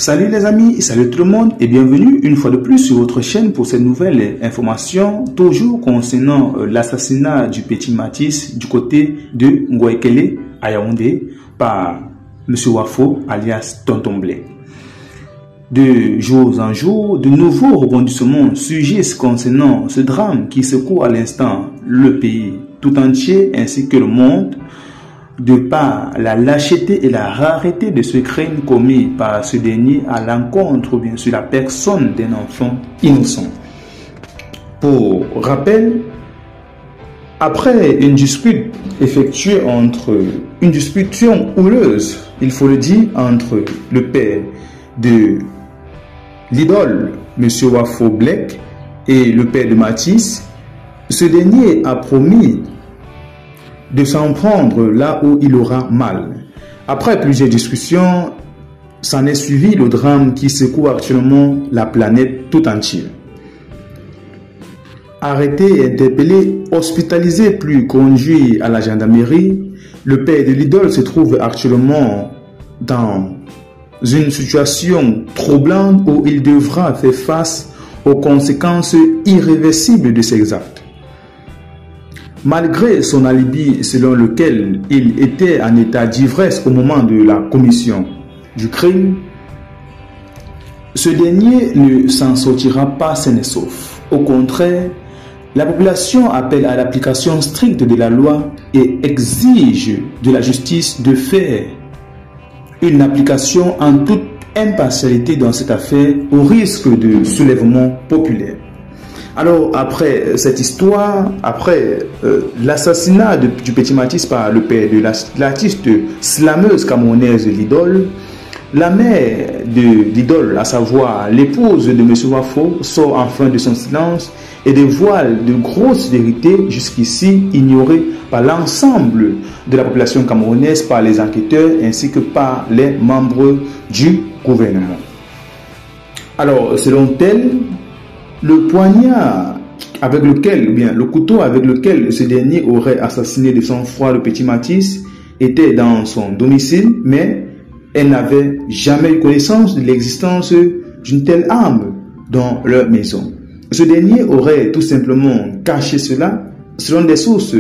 Salut les amis, salut tout le monde et bienvenue une fois de plus sur votre chaîne pour cette nouvelle information, toujours concernant l'assassinat du petit Mathis du côté de Ngoekele à Yaoundé par M. Wafo alias Tonton Blé. De jour en jour, de nouveaux rebondissements surgissent concernant ce drame qui secoue à l'instant le pays tout entier ainsi que le monde, de par la lâcheté et la rareté de ce crime commis par ce dernier à l'encontre, bien sûr, la personne d'un enfant innocent. Pour rappel, après une dispute effectuée une discussion houleuse, il faut le dire, entre le père de l'idole, M. Wafo Blek, et le père de Mathis, ce dernier a promis de s'en prendre là où il aura mal. Après plusieurs discussions, s'en est suivi le drame qui secoue actuellement la planète tout entière. Arrêté, interpellé, hospitalisé puis conduit à la gendarmerie, le père de l'idole se trouve actuellement dans une situation troublante où il devra faire face aux conséquences irréversibles de ses actes. Malgré son alibi selon lequel il était en état d'ivresse au moment de la commission du crime, ce dernier ne s'en sortira pas sain et sauf. Au contraire, la population appelle à l'application stricte de la loi et exige de la justice de faire une application en toute impartialité dans cette affaire au risque de soulèvement populaire. Alors, après cette histoire, après l'assassinat du petit Mathis par le père de l'artiste slameuse camerounaise l'idole, la mère de l'idole, à savoir l'épouse de M. Wafo, sort enfin de son silence et dévoile de grosses vérités jusqu'ici ignorées par l'ensemble de la population camerounaise, par les enquêteurs ainsi que par les membres du gouvernement. Alors, selon elle, le poignard avec lequel, bien le couteau avec lequel ce dernier aurait assassiné de sang-froid le petit Mathis était dans son domicile, mais elle n'avait jamais eu connaissance de l'existence d'une telle arme dans leur maison. Ce dernier aurait tout simplement caché cela. Selon des sources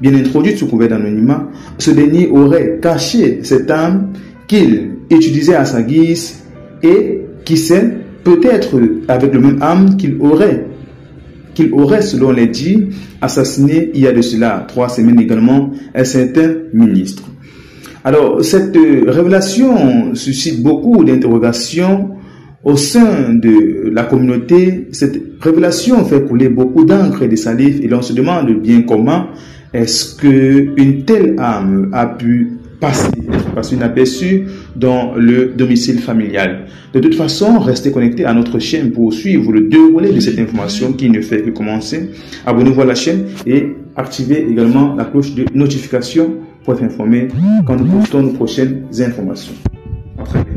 bien introduites sous couvert d'anonymat, ce dernier aurait caché cette arme qu'il utilisait à sa guise et, qui sait, peut-être avec le même arme qu'il aurait, selon les dits, assassiné il y a de cela 3 semaines également un certain ministre. Alors, cette révélation suscite beaucoup d'interrogations au sein de la communauté. Cette révélation fait couler beaucoup d'encre et de salive et l'on se demande bien comment est-ce qu'une telle arme a pu passer inaperçue dans le domicile familial. De toute façon, restez connectés à notre chaîne pour suivre le déroulé de cette information qui ne fait que commencer. Abonnez-vous à la chaîne et activez également la cloche de notification pour être informé quand nous postons nos prochaines informations. À très bientôt.